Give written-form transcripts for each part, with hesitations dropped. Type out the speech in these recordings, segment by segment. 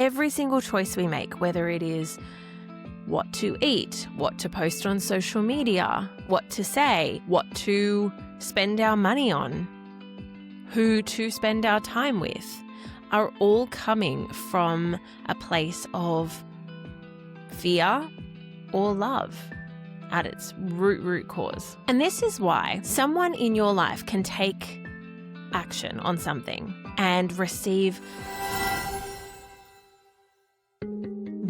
Every single choice we make, whether it is what to eat, what to post on social media, what to say, what to spend our money on, who to spend our time with, are all coming from a place of fear or love at its root cause. And this is why someone in your life can take action on something and receive.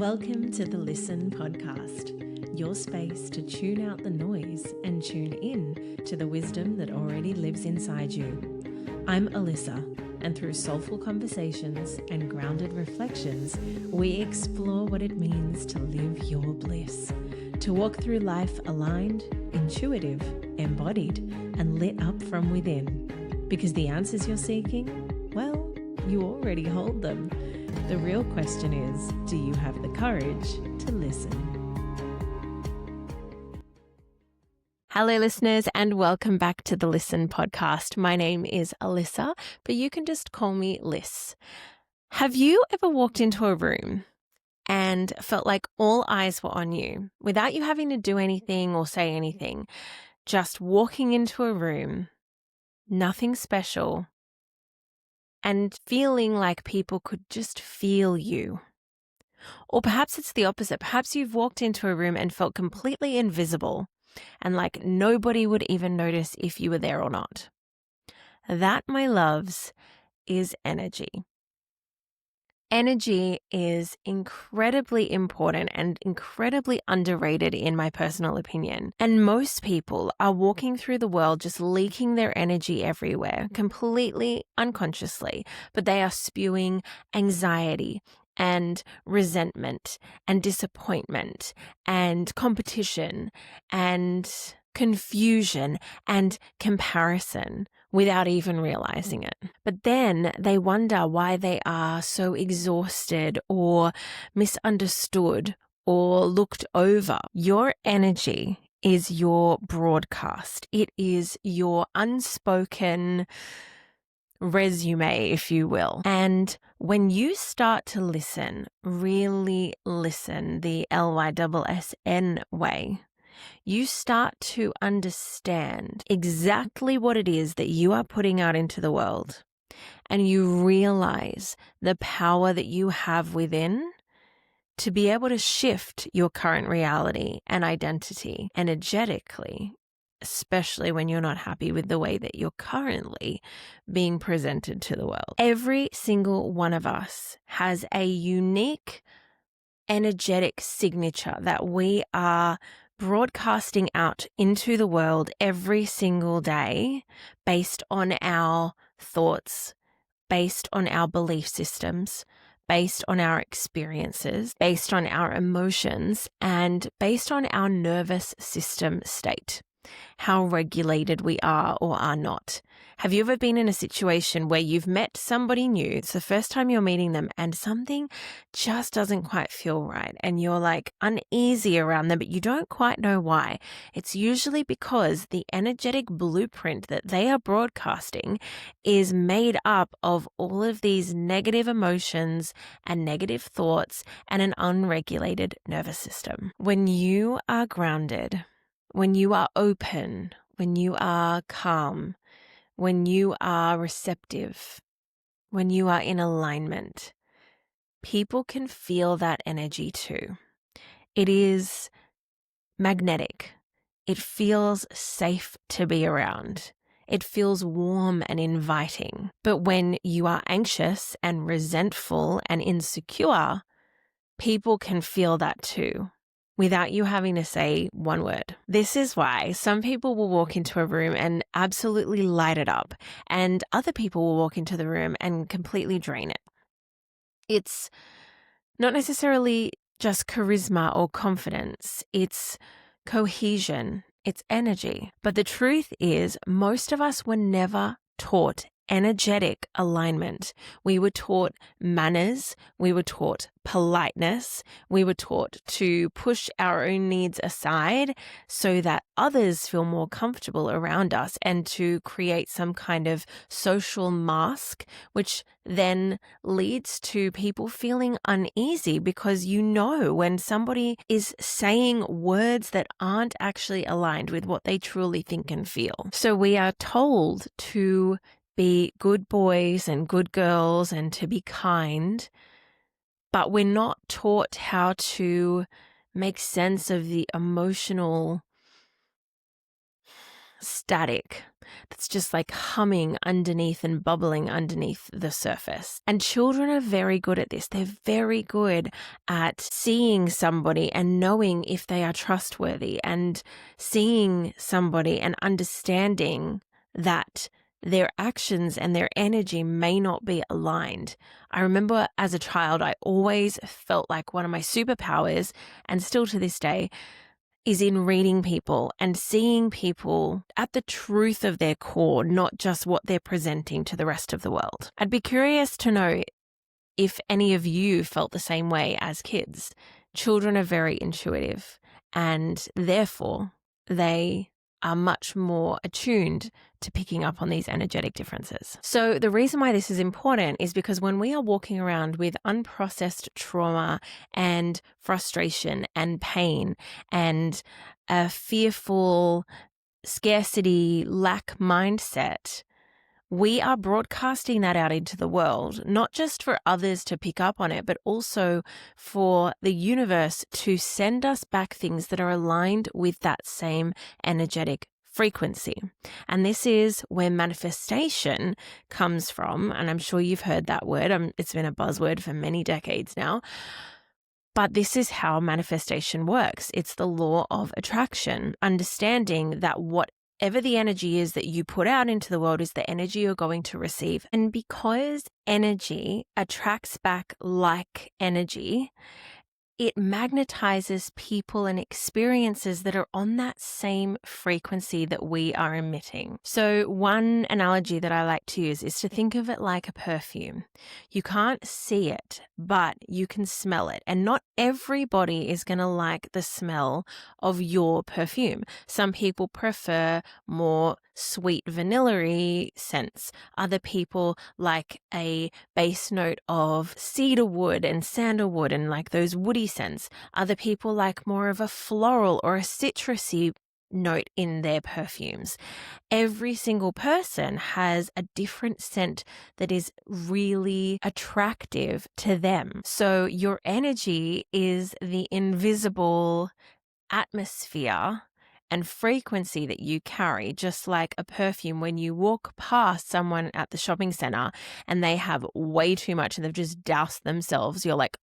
Welcome to the Lyssn podcast, your space to tune out the noise and tune in to the wisdom that already lives inside you. I'm Alyssa, and through soulful conversations and grounded reflections, we explore what it means to live your bliss, to walk through life aligned, intuitive, embodied, and lit up from within. Because the answers you're seeking, well, you already hold them. The real question is, do you have the courage to listen? Hello, listeners, and welcome back to the Lyssn podcast. My name is Alyssa, but you can just call me Lyss. Have you ever walked into a room and felt like all eyes were on you without you having to do anything or say anything? Just walking into a room, nothing special, and feeling like people could just feel you. Or perhaps it's the opposite. Perhaps you've walked into a room and felt completely invisible and like nobody would even notice if you were there or not. That, my loves, is energy. Energy is incredibly important and incredibly underrated in my personal opinion. And most people are walking through the world just leaking their energy everywhere, completely unconsciously, but they are spewing anxiety and resentment and disappointment and competition and confusion and comparison without even realizing it. But then they wonder why they are so exhausted or misunderstood or looked over. Your energy is your broadcast. It is your unspoken resume, if you will. And when you start to listen, really listen the LYSSN way, you start to understand exactly what it is that you are putting out into the world. And you realize the power that you have within to be able to shift your current reality and identity energetically, especially when you're not happy with the way that you're currently being presented to the world. Every single one of us has a unique energetic signature that we are broadcasting out into the world every single day based on our thoughts, based on our belief systems, based on our experiences, based on our emotions, and based on our nervous system state, how regulated we are or are not. Have you ever been in a situation where you've met somebody new, it's the first time you're meeting them, and something just doesn't quite feel right, and you're like uneasy around them, but you don't quite know why? It's usually because the energetic blueprint that they are broadcasting is made up of all of these negative emotions and negative thoughts and an unregulated nervous system. When you are grounded, when you are open, when you are calm, when you are receptive, when you are in alignment, people can feel that energy too. It is magnetic. It feels safe to be around. It feels warm and inviting. But when you are anxious and resentful and insecure, people can feel that too, without you having to say one word. This is why some people will walk into a room and absolutely light it up, and other people will walk into the room and completely drain it. It's not necessarily just charisma or confidence. It's cohesion. It's energy. But the truth is, most of us were never taught energetic alignment. We were taught manners, we were taught politeness, we were taught to push our own needs aside so that others feel more comfortable around us, and to create some kind of social mask, which then leads to people feeling uneasy because when somebody is saying words that aren't actually aligned with what they truly think and feel. So we are told to be good boys and good girls and to be kind, but we're not taught how to make sense of the emotional static that's just like humming underneath and bubbling underneath the surface. And children are very good at this. They're very good at seeing somebody and knowing if they are trustworthy, and seeing somebody and understanding that their actions and their energy may not be aligned. I remember as a child, I always felt like one of my superpowers, and still to this day, is in reading people and seeing people at the truth of their core, not just what they're presenting to the rest of the world. I'd be curious to know if any of you felt the same way as kids. Children are very intuitive, and therefore they are much more attuned to picking up on these energetic differences. So the reason why this is important is because when we are walking around with unprocessed trauma and frustration and pain and a fearful scarcity, lack mindset, we are broadcasting that out into the world, not just for others to pick up on it, but also for the universe to send us back things that are aligned with that same energetic frequency. And this is where manifestation comes from. And I'm sure you've heard that word. It's been a buzzword for many decades now. But this is how manifestation works. It's the law of attraction, understanding that whatever the energy is that you put out into the world is the energy you're going to receive. And because energy attracts back like energy, it magnetizes people and experiences that are on that same frequency that we are emitting. So one analogy that I like to use is to think of it like a perfume. You can't see it, but you can smell it. And not everybody is going to like the smell of your perfume. Some people prefer more sweet vanilla-y scents. Other people like a base note of cedar wood and sandalwood and like those woody scents. Other people like more of a floral or a citrusy note in their perfumes. Every single person has a different scent that is really attractive to them. So your energy is the invisible atmosphere and frequency that you carry, just like a perfume. When you walk past someone at the shopping center and they have way too much and they've just doused themselves, you're like,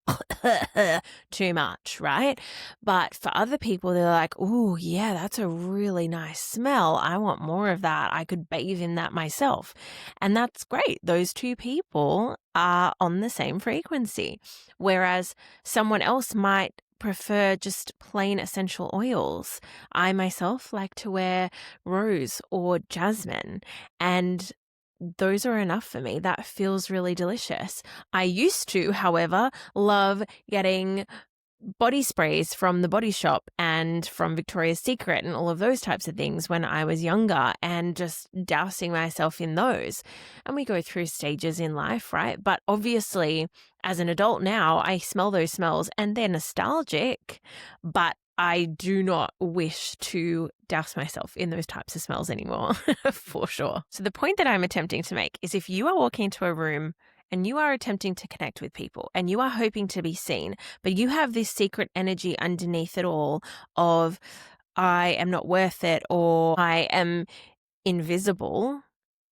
too much, right? But for other people, they're like, oh yeah, that's a really nice smell. I want more of that. I could bathe in that myself. And that's great. Those two people are on the same frequency. Whereas someone else might prefer just plain essential oils. I myself like to wear rose or jasmine, and those are enough for me. That feels really delicious. I used to, however, love getting body sprays from the Body Shop and from Victoria's Secret and all of those types of things when I was younger, and just dousing myself in those. And we go through stages in life, right? But obviously, as an adult now, I smell those smells and they're nostalgic, but I do not wish to douse myself in those types of smells anymore, for sure. So the point that I'm attempting to make is, if you are walking into a room and you are attempting to connect with people and you are hoping to be seen, but you have this secret energy underneath it all of, I am not worth it, or I am invisible,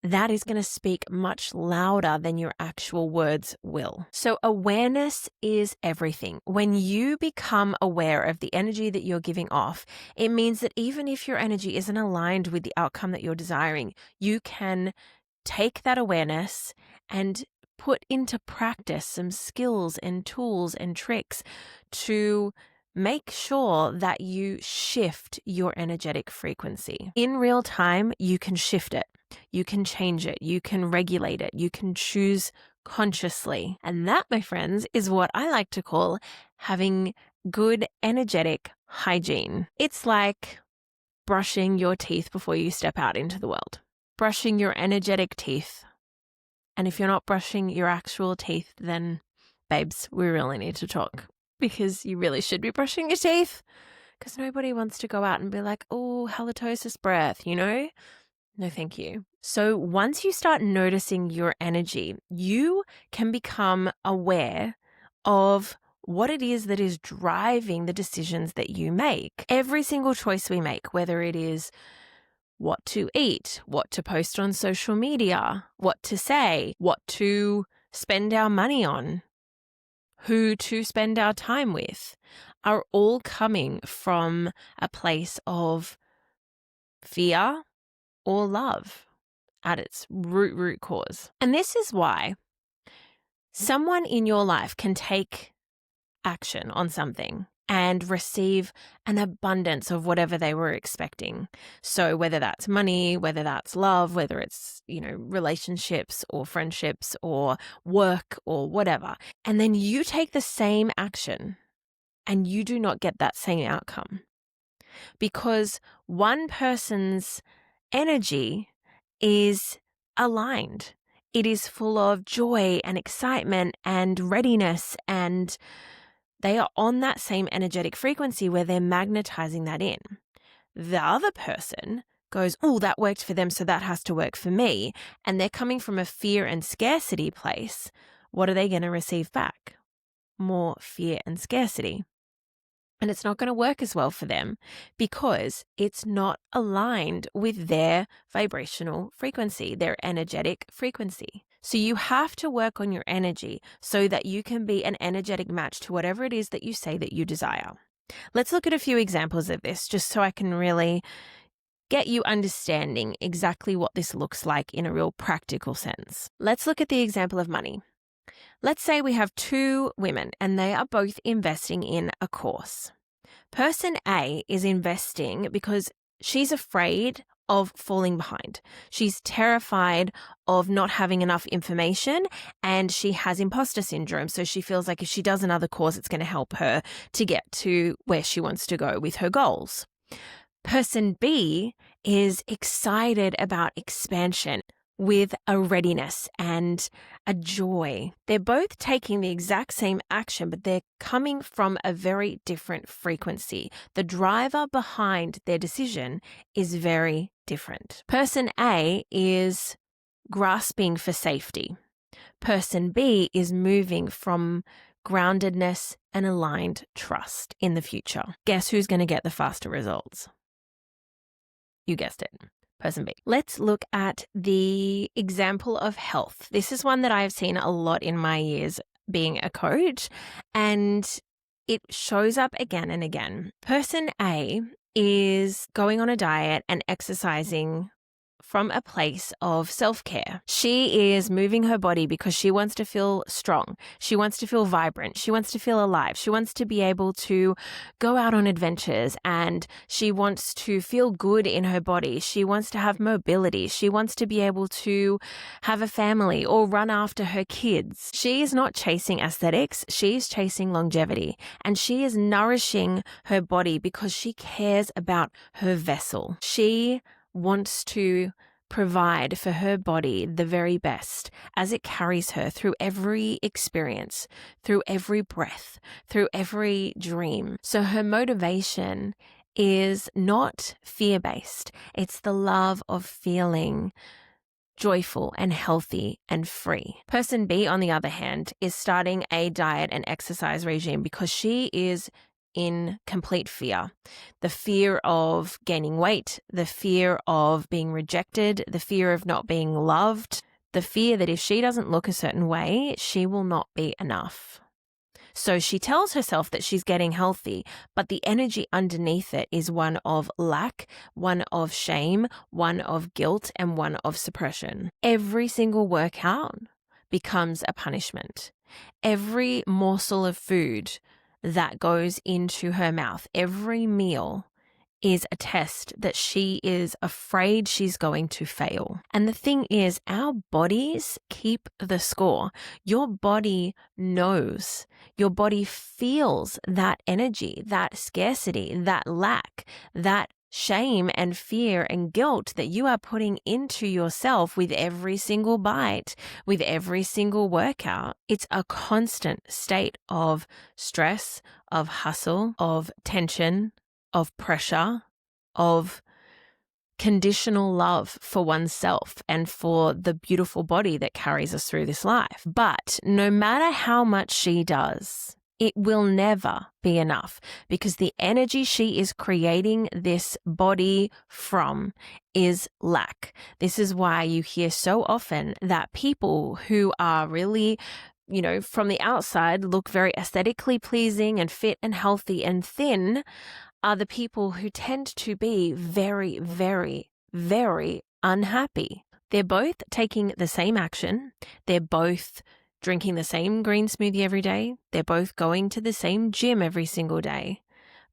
that is going to speak much louder than your actual words will. So awareness is everything. When you become aware of the energy that you're giving off, it means that even if your energy isn't aligned with the outcome that you're desiring, you can take that awareness and put into practice some skills and tools and tricks to make sure that you shift your energetic frequency. In real time, you can shift it. You can change it. You can regulate it. You can choose consciously. And that, my friends, is what I like to call having good energetic hygiene. It's like brushing your teeth before you step out into the world. Brushing your energetic teeth. And if you're not brushing your actual teeth, then babes, we really need to talk, because you really should be brushing your teeth, because nobody wants to go out and be like, oh, halitosis breath, you know? No, thank you. So once you start noticing your energy, you can become aware of what it is that is driving the decisions that you make. Every single choice we make, whether it is what to eat, what to post on social media, what to say, what to spend our money on, who to spend our time with, are all coming from a place of fear or love at its root cause. And this is why someone in your life can take action on something and receive an abundance of whatever they were expecting. So whether that's money, whether that's love, whether it's, relationships or friendships or work or whatever. And then you take the same action and you do not get that same outcome, because one person's energy is aligned. It is full of joy and excitement and readiness, and they are on that same energetic frequency where they're magnetizing that in. The other person goes, oh, that worked for them, so that has to work for me. And they're coming from a fear and scarcity place. What are they going to receive back? More fear and scarcity. And it's not going to work as well for them because it's not aligned with their vibrational frequency, their energetic frequency. So you have to work on your energy so that you can be an energetic match to whatever it is that you say that you desire. Let's look at a few examples of this just so I can really get you understanding exactly what this looks like in a real practical sense. Let's look at the example of money. Let's say we have two women and they are both investing in a course. Person A is investing because she's afraid of falling behind. She's terrified of not having enough information, and she has imposter syndrome. So she feels like if she does another course, it's going to help her to get to where she wants to go with her goals. Person B is excited about expansion with a readiness and a joy. They're both taking the exact same action, but they're coming from a very different frequency. The driver behind their decision is very different. Person A is grasping for safety. Person B is moving from groundedness and aligned trust in the future. Guess who's going to get the faster results? You guessed it. Person B. Let's look at the example of health. This is one that I've seen a lot in my years being a coach, and it shows up again and again. Person A is going on a diet and exercising from a place of self-care. She is moving her body because she wants to feel strong. She wants to feel vibrant. She wants to feel alive. She wants to be able to go out on adventures, and she wants to feel good in her body. She wants to have mobility. She wants to be able to have a family or run after her kids. She is not chasing aesthetics. She is chasing longevity, and she is nourishing her body because she cares about her vessel. She wants to provide for her body the very best as it carries her through every experience, through every breath, through every dream. So her motivation is not fear-based. It's the love of feeling joyful and healthy and free. Person B, on the other hand, is starting a diet and exercise regime because she is in complete fear. The fear of gaining weight, the fear of being rejected, the fear of not being loved, the fear that if she doesn't look a certain way, she will not be enough. So she tells herself that she's getting healthy, but the energy underneath it is one of lack, one of shame, one of guilt, and one of suppression. Every single workout becomes a punishment. Every morsel of food that goes into her mouth, every meal is a test that she is afraid she's going to fail. And the thing is, our bodies keep the score. Your body knows, your body feels that energy, that scarcity, that lack, that shame and fear and guilt that you are putting into yourself with every single bite, with every single workout. It's a constant state of stress, of hustle, of tension, of pressure, of conditional love for oneself and for the beautiful body that carries us through this life. But no matter how much she does, it will never be enough, because the energy she is creating this body from is lack. This is why you hear so often that people who are really, from the outside look very aesthetically pleasing and fit and healthy and thin are the people who tend to be very, very, very unhappy. They're both taking the same action. They're both drinking the same green smoothie every day. They're both going to the same gym every single day,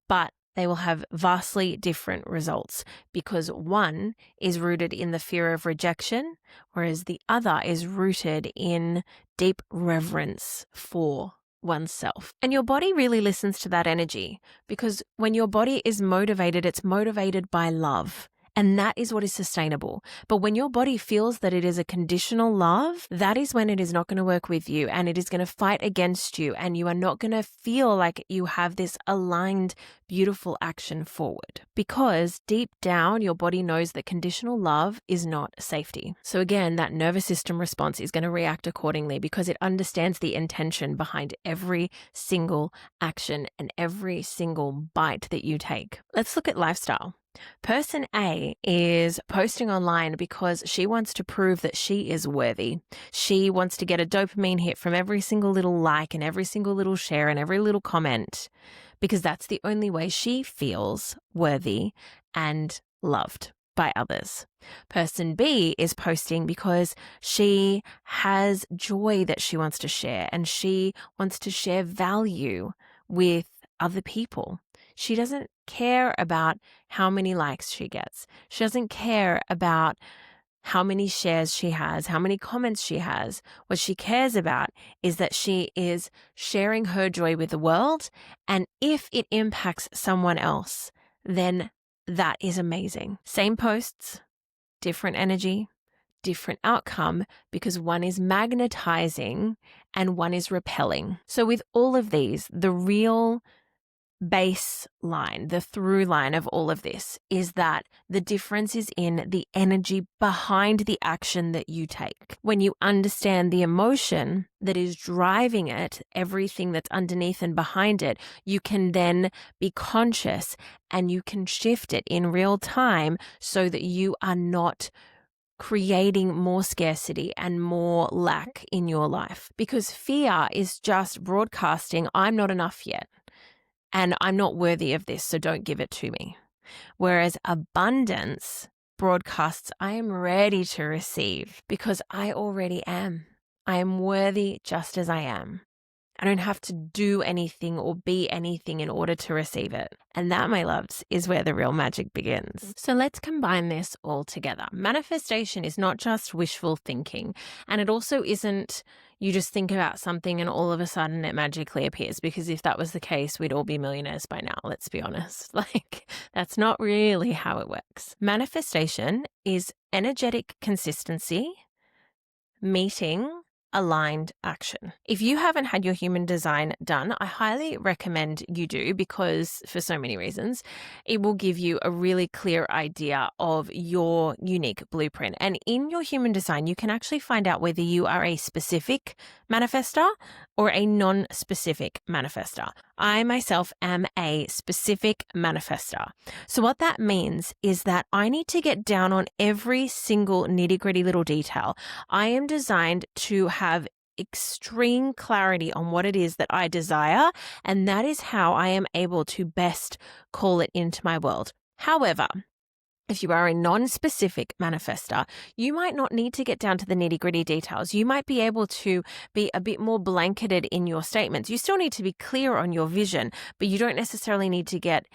but they will have vastly different results because one is rooted in the fear of rejection, whereas the other is rooted in deep reverence for oneself. And your body really listens to that energy, because when your body is motivated, it's motivated by love. And that is what is sustainable. But when your body feels that it is a conditional love, that is when it is not going to work with you, and it is going to fight against you, and you are not going to feel like you have this aligned, beautiful action forward. Because deep down, your body knows that conditional love is not safety. So again, that nervous system response is going to react accordingly because it understands the intention behind every single action and every single bite that you take. Let's look at lifestyle. Person A is posting online because she wants to prove that she is worthy. She wants to get a dopamine hit from every single little like and every single little share and every little comment, because that's the only way she feels worthy and loved by others. Person B is posting because she has joy that she wants to share, and she wants to share value with other people. She doesn't care about how many likes she gets. She doesn't care about how many shares she has, how many comments she has. What she cares about is that she is sharing her joy with the world. And if it impacts someone else, then that is amazing. Same posts, different energy, different outcome, because one is magnetizing and one is repelling. So with all of these, the real baseline, the through line of all of this is that the difference is in the energy behind the action that you take. When you understand the emotion that is driving it, everything that's underneath and behind it, you can then be conscious and you can shift it in real time so that you are not creating more scarcity and more lack in your life. Because fear is just broadcasting, I'm not enough yet. And I'm not worthy of this, so don't give it to me. Whereas abundance broadcasts, I am ready to receive because I already am. I am worthy just as I am. I don't have to do anything or be anything in order to receive it. And that, my loves, is where the real magic begins. So let's combine this all together. Manifestation is not just wishful thinking, and it also isn't you just think about something and all of a sudden it magically appears, because if that was the case, we'd all be millionaires by now, let's be honest. That's not really how it works. Manifestation is energetic consistency meeting aligned action. If you haven't had your human design done, I highly recommend you do, because for so many reasons, it will give you a really clear idea of your unique blueprint. And in your human design, you can actually find out whether you are a specific manifestor or a non-specific manifestor. I myself am a specific manifestor. So what that means is that I need to get down on every single nitty-gritty little detail. I am designed to have extreme clarity on what it is that I desire, and that is how I am able to best call it into my world. However, if you are a non-specific manifestor, you might not need to get down to the nitty-gritty details. You might be able to be a bit more blanketed in your statements. You still need to be clear on your vision, but you don't necessarily need to get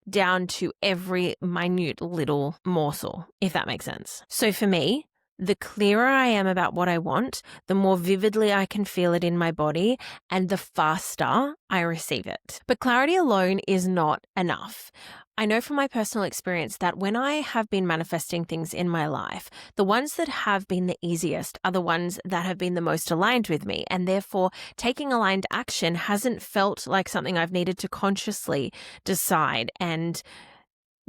down to every minute little morsel, if that makes sense. So for me, the clearer I am about what I want, the more vividly I can feel it in my body and the faster I receive it. But clarity alone is not enough. I know from my personal experience that when I have been manifesting things in my life, the ones that have been the easiest are the ones that have been the most aligned with me. And therefore, taking aligned action hasn't felt like something I've needed to consciously decide and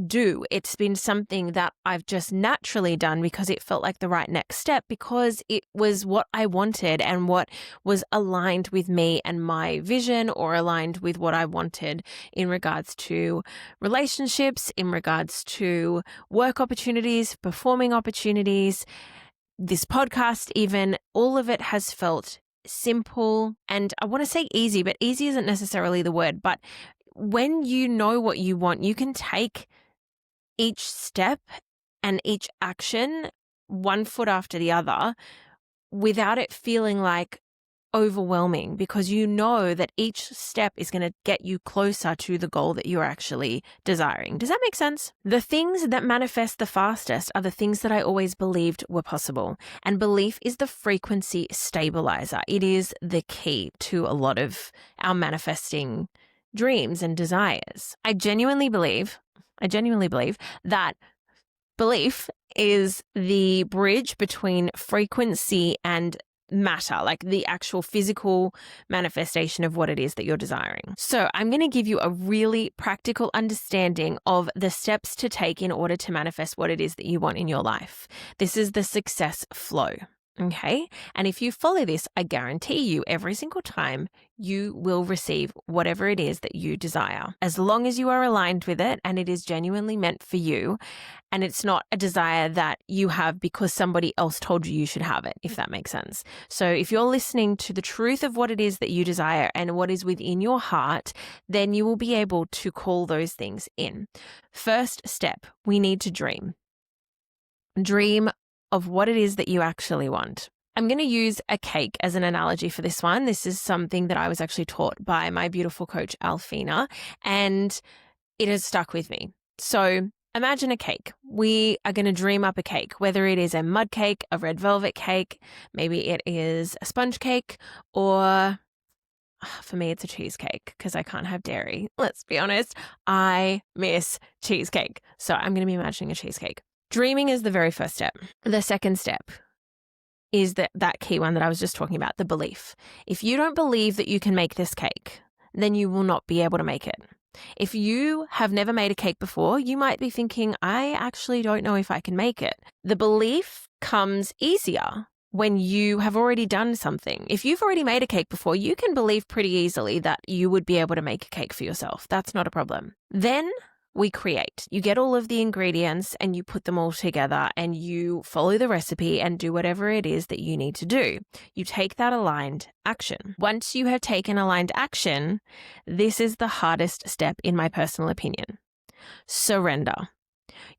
do. It's been something that I've just naturally done because it felt like the right next step, because it was what I wanted and what was aligned with me and my vision, or aligned with what I wanted in regards to relationships, in regards to work opportunities, performing opportunities, this podcast even. All of it has felt simple, and I want to say easy, but easy isn't necessarily the word. But when you know what you want, you can take each step and each action one foot after the other without it feeling like overwhelming, because you know that each step is going to get you closer to the goal that you're actually desiring. Does that make sense? The things that manifest the fastest are the things that I always believed were possible. And belief is the frequency stabilizer. It is the key to a lot of our manifesting dreams and desires. I genuinely believe that belief is the bridge between frequency and matter, like the actual physical manifestation of what it is that you're desiring. So I'm going to give you a really practical understanding of the steps to take in order to manifest what it is that you want in your life. This is the success flow. Okay. And if you follow this, I guarantee you every single time you will receive whatever it is that you desire, as long as you are aligned with it and it is genuinely meant for you. And it's not a desire that you have because somebody else told you should have it, if that makes sense. So if you're listening to the truth of what it is that you desire and what is within your heart, then you will be able to call those things in. First step, we need to dream. Dream of what it is that you actually want. I'm going to use a cake as an analogy for this one. This is something that I was actually taught by my beautiful coach, Alfina, and it has stuck with me. So imagine a cake. We are going to dream up a cake, whether it is a mud cake, a red velvet cake, maybe it is a sponge cake, or for me, it's a cheesecake because I can't have dairy. Let's be honest. I miss cheesecake. So I'm going to be imagining a cheesecake. Dreaming is the very first step. The second step is that key one that I was just talking about, the belief. If you don't believe that you can make this cake, then you will not be able to make it. If you have never made a cake before, you might be thinking, I actually don't know if I can make it. The belief comes easier when you have already done something. If you've already made a cake before, you can believe pretty easily that you would be able to make a cake for yourself. That's not a problem. Then we create. You get all of the ingredients and you put them all together and you follow the recipe and do whatever it is that you need to do. You take that aligned action. Once you have taken aligned action, this is the hardest step in my personal opinion. Surrender.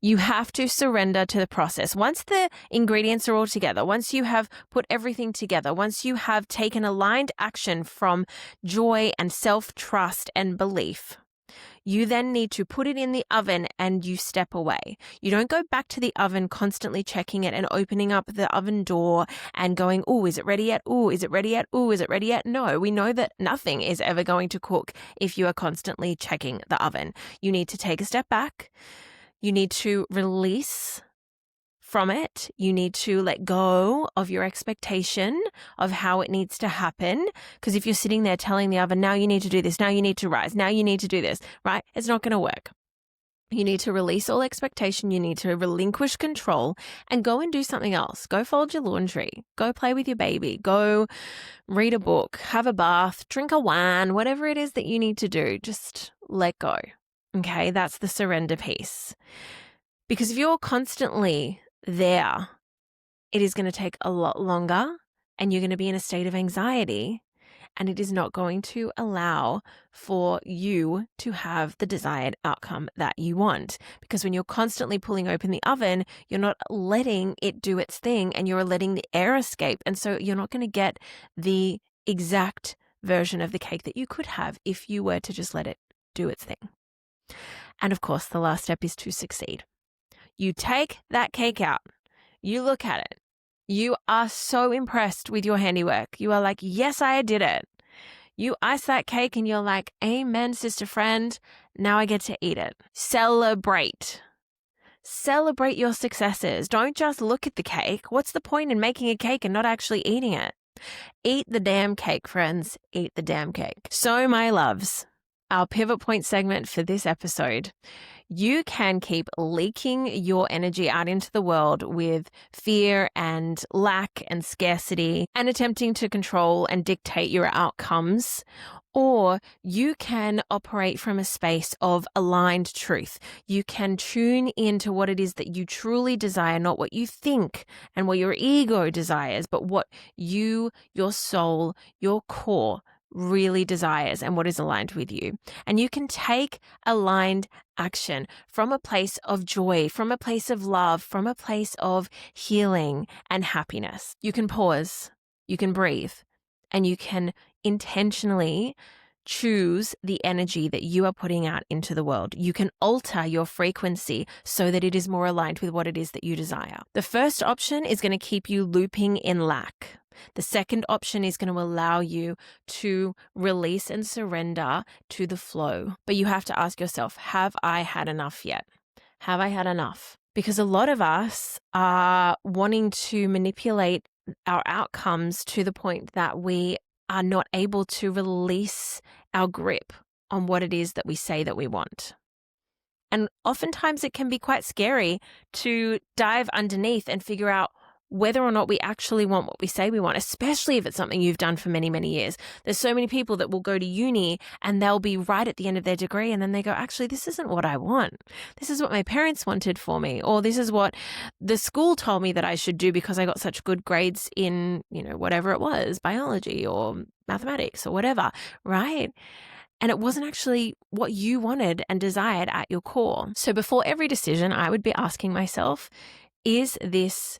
You have to surrender to the process. Once the ingredients are all together, once you have put everything together, once you have taken aligned action from joy and self-trust and belief, you then need to put it in the oven and you step away. You don't go back to the oven constantly checking it and opening up the oven door and going, oh, is it ready yet? Oh, is it ready yet? Oh, is it ready yet? No, we know that nothing is ever going to cook if you are constantly checking the oven. You need to take a step back. You need to release from it. You need to let go of your expectation of how it needs to happen. Because if you're sitting there telling the oven, now you need to do this, now you need to rise, now you need to do this, right? It's not going to work. You need to release all expectation. You need to relinquish control and go and do something else. Go fold your laundry. Go play with your baby. Go read a book, have a bath, drink a wine, whatever it is that you need to do. Just let go. Okay, that's the surrender piece. Because if you're constantly there, it is going to take a lot longer and you're going to be in a state of anxiety, and it is not going to allow for you to have the desired outcome that you want. Because when you're constantly pulling open the oven, you're not letting it do its thing and you're letting the air escape. And so you're not going to get the exact version of the cake that you could have if you were to just let it do its thing. And of course, the last step is to succeed. You take that cake out, you look at it, you are so impressed with your handiwork. You are like, yes, I did it. You ice that cake and you're like, amen, sister friend. Now I get to eat it. Celebrate. Celebrate your successes. Don't just look at the cake. What's the point in making a cake and not actually eating it? Eat the damn cake, friends. Eat the damn cake. So, my loves, our pivot point segment for this episode. You can keep leaking your energy out into the world with fear and lack and scarcity and attempting to control and dictate your outcomes. Or you can operate from a space of aligned truth. You can tune into what it is that you truly desire, not what you think and what your ego desires, but what you, your soul, your core really desires and what is aligned with you. And you can take aligned action from a place of joy, from a place of love, from a place of healing and happiness. You can pause, you can breathe, and you can intentionally choose the energy that you are putting out into the world. You can alter your frequency so that it is more aligned with what it is that you desire. The first option is going to keep you looping in lack. The second option is going to allow you to release and surrender to the flow. But you have to ask yourself, have I had enough yet? Have I had enough? Because a lot of us are wanting to manipulate our outcomes to the point that we are not able to release our grip on what it is that we say that we want. And oftentimes it can be quite scary to dive underneath and figure out whether or not we actually want what we say we want, especially if it's something you've done for many, many years. There's so many people that will go to uni and they'll be right at the end of their degree and then they go, actually, this isn't what I want. This is what my parents wanted for me, or this is what the school told me that I should do because I got such good grades in, whatever it was, biology or mathematics or whatever, right? And it wasn't actually what you wanted and desired at your core. So before every decision, I would be asking myself, is this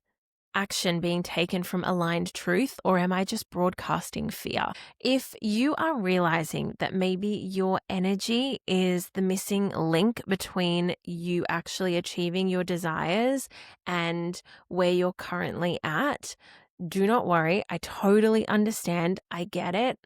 action being taken from aligned truth, or am I just broadcasting fear? If you are realizing that maybe your energy is the missing link between you actually achieving your desires and where you're currently at, do not worry. I totally understand. I get it.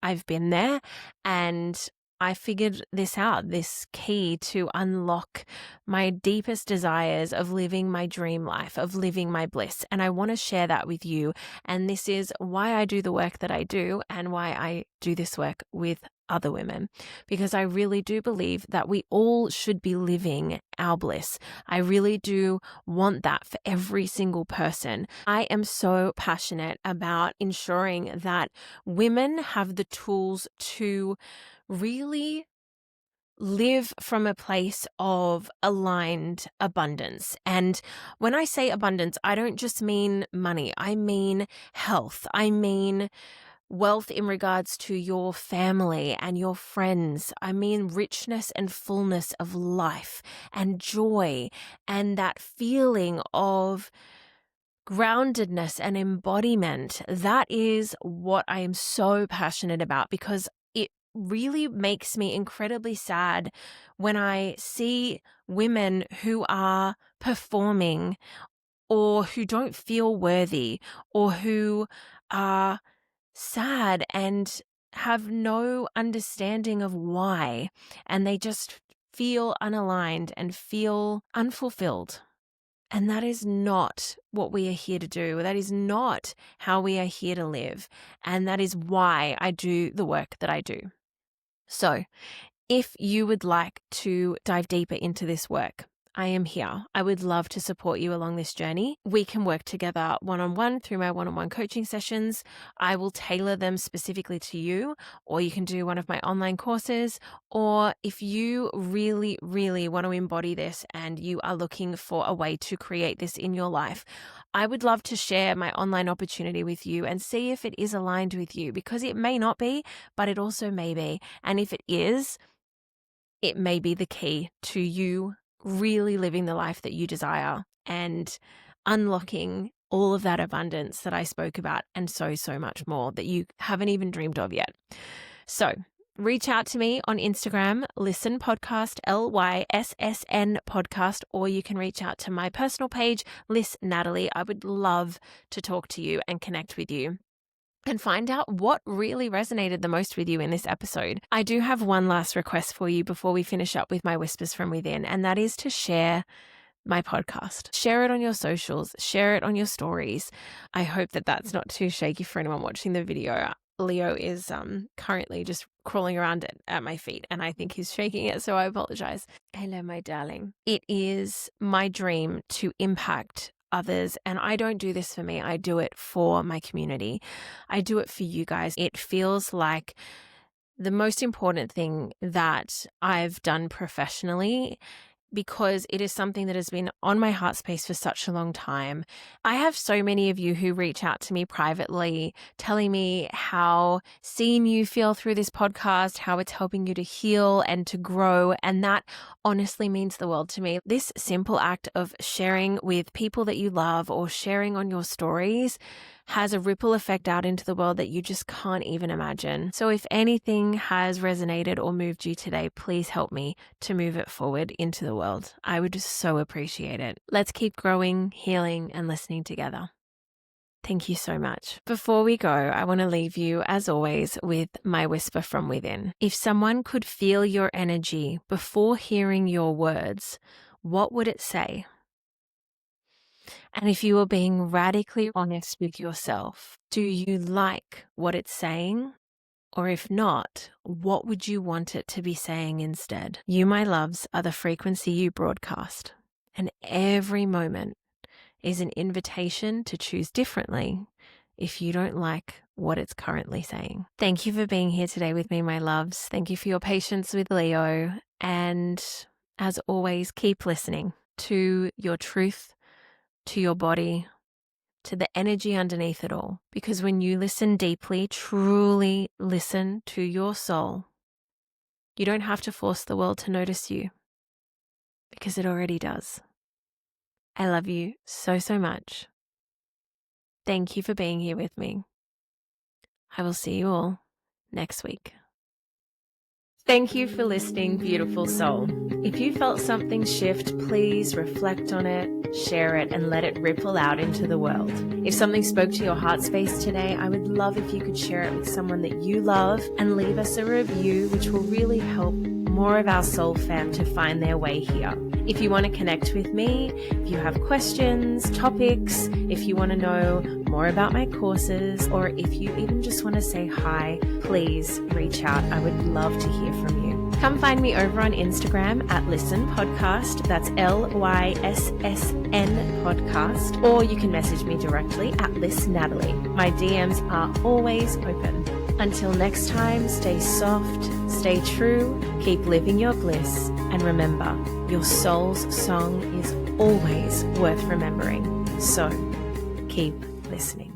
I've been there and I figured this out, this key to unlock my deepest desires of living my dream life, of living my bliss. And I want to share that with you. And this is why I do the work that I do and why I do this work with other women, because I really do believe that we all should be living our bliss. I really do want that for every single person. I am so passionate about ensuring that women have the tools to really live from a place of aligned abundance. And when I say abundance, I don't just mean money. I mean health. I mean wealth in regards to your family and your friends. I mean richness and fullness of life and joy and that feeling of groundedness and embodiment. That is what I am so passionate about, because it really makes me incredibly sad when I see women who are performing or who don't feel worthy or who are sad and have no understanding of why, and they just feel unaligned and feel unfulfilled. And that is not what we are here to do. That is not how we are here to live. And that is why I do the work that I do. So, if you would like to dive deeper into this work, I am here. I would love to support you along this journey. We can work together one-on-one through my one-on-one coaching sessions. I will tailor them specifically to you, or you can do one of my online courses. Or if you really, really want to embody this and you are looking for a way to create this in your life, I would love to share my online opportunity with you and see if it is aligned with you, because it may not be, but it also may be. And if it is, it may be the key to you really living the life that you desire and unlocking all of that abundance that I spoke about, and so, so much more that you haven't even dreamed of yet. So reach out to me on Instagram, Lyssn Podcast, Lyssn Podcast, or you can reach out to my personal page, Lyssn Natalie. I would love to talk to you and connect with you and find out what really resonated the most with you in this episode. I do have one last request for you before we finish up with my whispers from within, and that is to share my podcast. Share it on your socials, share it on your stories. I hope that that's not too shaky for anyone watching the video. Leo is currently just crawling around at my feet, and I think he's shaking it, so I apologize. Hello, my darling. It is my dream to impact others, and I don't do this for me. I do it for my community. I do it for you guys. It feels like the most important thing that I've done professionally, because it is something that has been on my heart space for such a long time. I have so many of you who reach out to me privately, telling me how seeing you feel through this podcast, how it's helping you to heal and to grow. And that honestly means the world to me. This simple act of sharing with people that you love or sharing on your stories has a ripple effect out into the world that you just can't even imagine. So if anything has resonated or moved you today, please help me to move it forward into the world. I would just so appreciate it. Let's keep growing, healing, and listening together. Thank you so much. Before we go, I want to leave you, as always, with my whisper from within. If someone could feel your energy before hearing your words, what would it say? And if you were being radically honest with yourself, do you like what it's saying? Or if not, what would you want it to be saying instead? You, my loves, are the frequency you broadcast. And every moment is an invitation to choose differently if you don't like what it's currently saying. Thank you for being here today with me, my loves. Thank you for your patience with Leo. And as always, keep listening to your truth, to your body, to the energy underneath it all. Because when you listen deeply, truly listen to your soul, you don't have to force the world to notice you, because it already does. I love you so, so much. Thank you for being here with me. I will see you all next week. Thank you for listening, beautiful soul. If you felt something shift, please reflect on it, share it, and let it ripple out into the world. If something spoke to your heart space today, I would love if you could share it with someone that you love and leave us a review, which will really help more of our soul fam to find their way here. If you want to connect with me, if you have questions, topics, if you want to know more about my courses, or if you even just want to say hi, please reach out. I would love to hear from you. Come find me over on Instagram at Lyssn Podcast. That's Lyssn Podcast. Or you can message me directly at Lyssn Natalie. My DMs are always open. Until next time, stay soft, stay true, keep living your bliss, and remember, your soul's song is always worth remembering. So, keep listening.